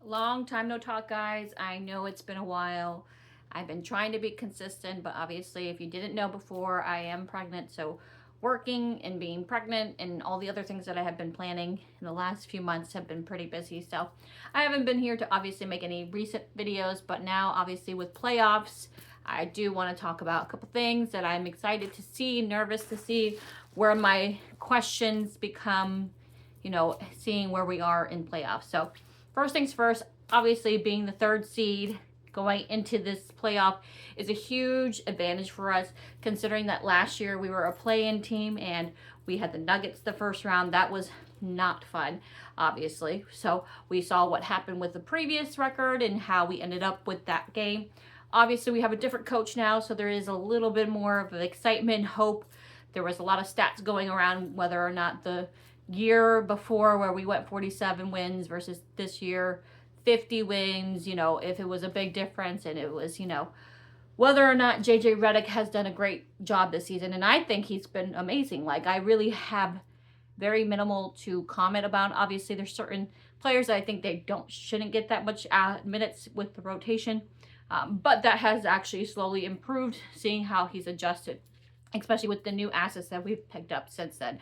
Long time no talk, guys. I know it's been a while. I've been trying to be consistent, but obviously, if you didn't know before, I am pregnant. So, working and being pregnant and all the other things that I have been planning in the last few months have been pretty busy. So, I haven't been here to obviously make any recent videos, but now, obviously, with playoffs, I do want to talk about a couple things that I'm excited to see, nervous to see where my questions become, seeing where we are in playoffs. So, first things first, obviously being the third seed going into this playoff is a huge advantage for us, considering that last year we were a play-in team and we had the Nuggets the first round. That was not fun, obviously. So we saw what happened with the previous record and how we ended up with that game. Obviously, we have a different coach now, so there is a little bit more of excitement, hope. There was a lot of stats going around whether or not the year before where we went 47 wins versus this year 50 wins, if it was a big difference, and it was, whether or not JJ Redick has done a great job this season. And I think he's been amazing. Like, I really have very minimal to comment about. Obviously, there's certain players that I think they shouldn't get that much minutes with the rotation. But that has actually slowly improved, seeing how he's adjusted, especially with the new assets that we've picked up since then.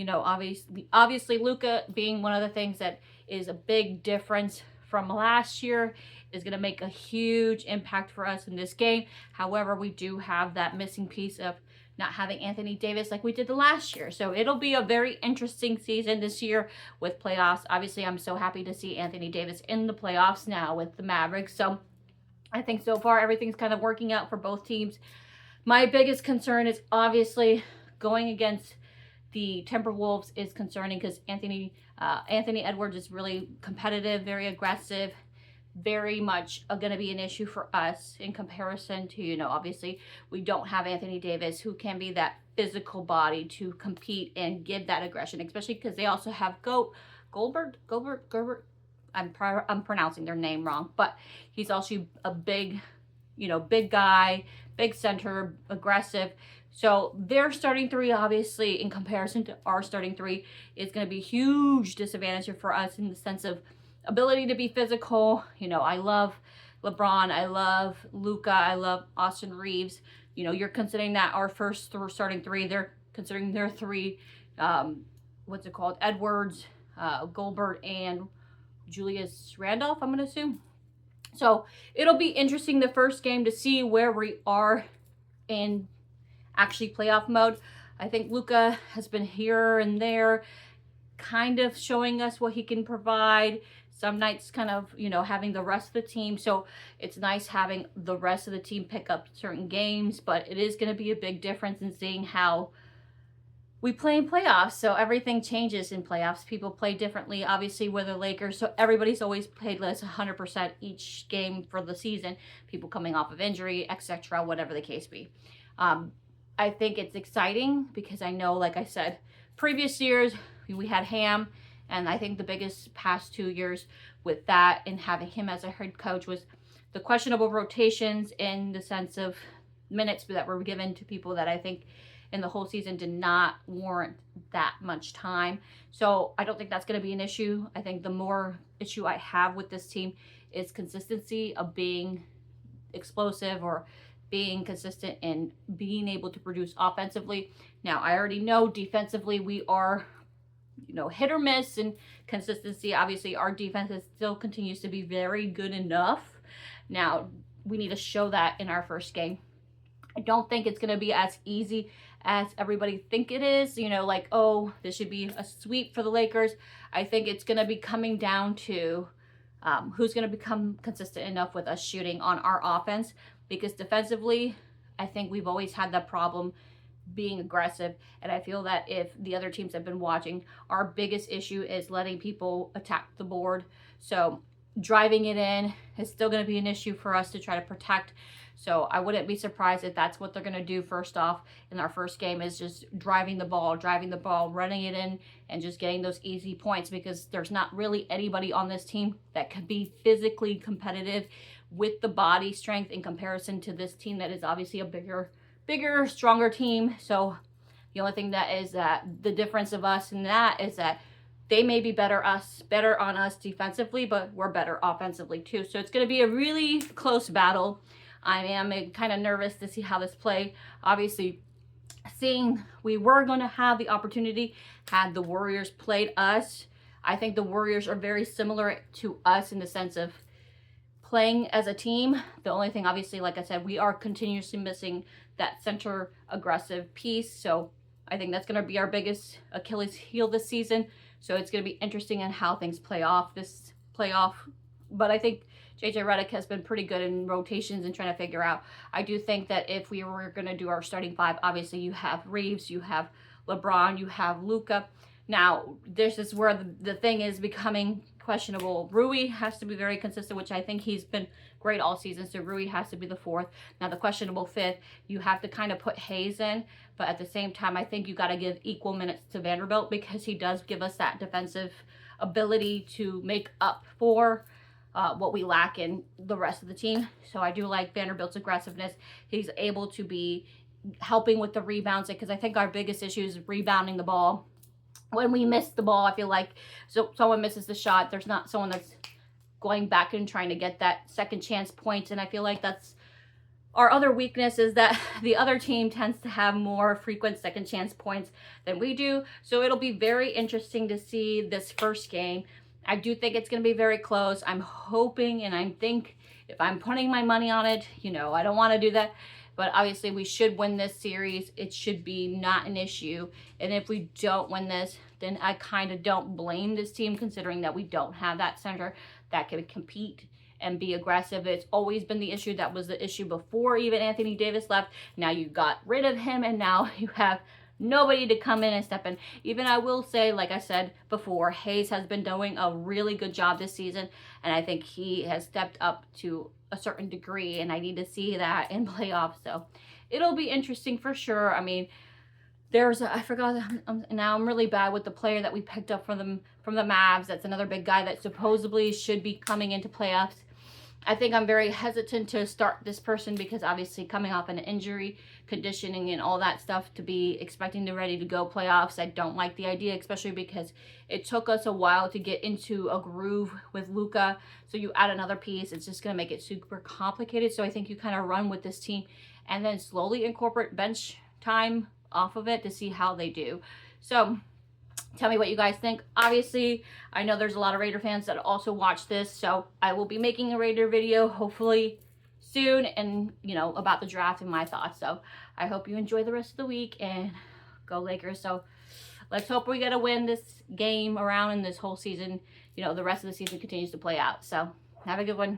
Obviously Luka being one of the things that is a big difference from last year is going to make a huge impact for us in this game. However, we do have that missing piece of not having Anthony Davis like we did the last year. So it'll be a very interesting season this year with playoffs. Obviously, I'm so happy to see Anthony Davis in the playoffs now with the Mavericks. So I think so far everything's kind of working out for both teams. My biggest concern is obviously going against the Timberwolves is concerning because Anthony Edwards is really competitive, very aggressive, very much going to be an issue for us in comparison to, obviously we don't have Anthony Davis, who can be that physical body to compete and give that aggression, especially because they also have Goldberg. I'm pronouncing their name wrong, but he's also a big guy, big center, aggressive. So their starting three, obviously, in comparison to our starting three, is going to be a huge disadvantage for us in the sense of ability to be physical. I love LeBron. I love Luka. I love Austin Reeves. You're considering that our first starting three. They're considering their three, Edwards, Goldberg, and Julius Randolph, I'm going to assume. So it'll be interesting the first game to see where we are in actually playoff mode. I think Luka has been here and there kind of showing us what he can provide. Some nights kind of, having the rest of the team. So it's nice having the rest of the team pick up certain games, but it is going to be a big difference in seeing how we play in playoffs. So everything changes in playoffs. People play differently. Obviously, we're the Lakers, so everybody's always played less 100% each game for the season. People coming off of injury, etc., whatever the case be. I think it's exciting because I know, like I said, previous years we had Ham, and I think the biggest past 2 years with that and having him as a head coach was the questionable rotations in the sense of minutes that were given to people that I think in the whole season did not warrant that much time. So I don't think that's going to be an issue. I think the more issue I have with this team is consistency of being explosive or being consistent and being able to produce offensively. Now, I already know defensively we are, hit or miss in consistency. Obviously, our defense still continues to be very good enough. Now, we need to show that in our first game. I don't think it's going to be as easy as everybody think it is. This should be a sweep for the Lakers. I think it's going to be coming down to who's going to become consistent enough with us shooting on our offense. Because defensively, I think we've always had that problem being aggressive. And I feel that if the other teams have been watching, our biggest issue is letting people attack the board. So driving it in is still going to be an issue for us to try to protect. So I wouldn't be surprised if that's what they're going to do first off in our first game, is just driving the ball, running it in, and just getting those easy points, because there's not really anybody on this team that could be physically competitive with the body strength in comparison to this team that is obviously a bigger, stronger team. So the only thing that is that the difference of us in that is that they may be better on us defensively, but we're better offensively too. So it's going to be a really close battle. I am kind of nervous to see how this play. Obviously, seeing we were going to have the opportunity had the Warriors played us. I think the Warriors are very similar to us in the sense of playing as a team. The only thing, obviously, like I said, we are continuously missing that center aggressive piece. So I think that's going to be our biggest Achilles heel this season. So it's going to be interesting in how things play off this playoff. But I think JJ Redick has been pretty good in rotations and trying to figure out. I do think that if we were going to do our starting five, obviously you have Reeves, you have LeBron, you have Luka. Now, this is where the thing is becoming questionable. Rui has to be very consistent, which I think he's been great all season. So Rui has to be the fourth. Now, the questionable fifth, you have to kind of put Hayes in. But at the same time, I think you got to give equal minutes to Vanderbilt because he does give us that defensive ability to make up for what we lack in the rest of the team. So I do like Vanderbilt's aggressiveness. He's able to be helping with the rebounds because I think our biggest issue is rebounding the ball. When we miss the ball, I feel like someone misses the shot. There's not someone that's going back and trying to get that second chance point. And I feel like that's our other weakness is that the other team tends to have more frequent second chance points than we do. So it'll be very interesting to see this first game. I do think it's going to be very close. I'm hoping and I think if I'm putting my money on it, you know, I don't want to do that. But obviously we should win this series. It should be not an issue. And if we don't win this, then I kind of don't blame this team considering that we don't have that center that can compete and be aggressive. It's always been the issue. That was the issue before even Anthony Davis left. Now you got rid of him and now you have nobody to come in and step in. Even I will say, like I said before, Hayes has been doing a really good job this season. And I think he has stepped up to a certain degree. And I need to see that in playoffs. So it'll be interesting for sure. I mean, I forgot, now I'm really bad with the player that we picked up from the Mavs. That's another big guy that supposedly should be coming into playoffs. I think I'm very hesitant to start this person because obviously coming off an injury, conditioning and all that stuff to be expecting to ready to go playoffs, I don't like the idea, especially because it took us a while to get into a groove with Luka. So you add another piece, it's just going to make it super complicated. So I think you kind of run with this team and then slowly incorporate bench time off of it to see how they do. So tell me what you guys think. Obviously, I know there's a lot of Raider fans that also watch this, so I will be making a Raider video hopefully soon and, you know, about the draft and my thoughts. So I hope you enjoy the rest of the week and go Lakers. So let's hope we get to win this game around in this whole season. You know, the rest of the season continues to play out. So have a good one.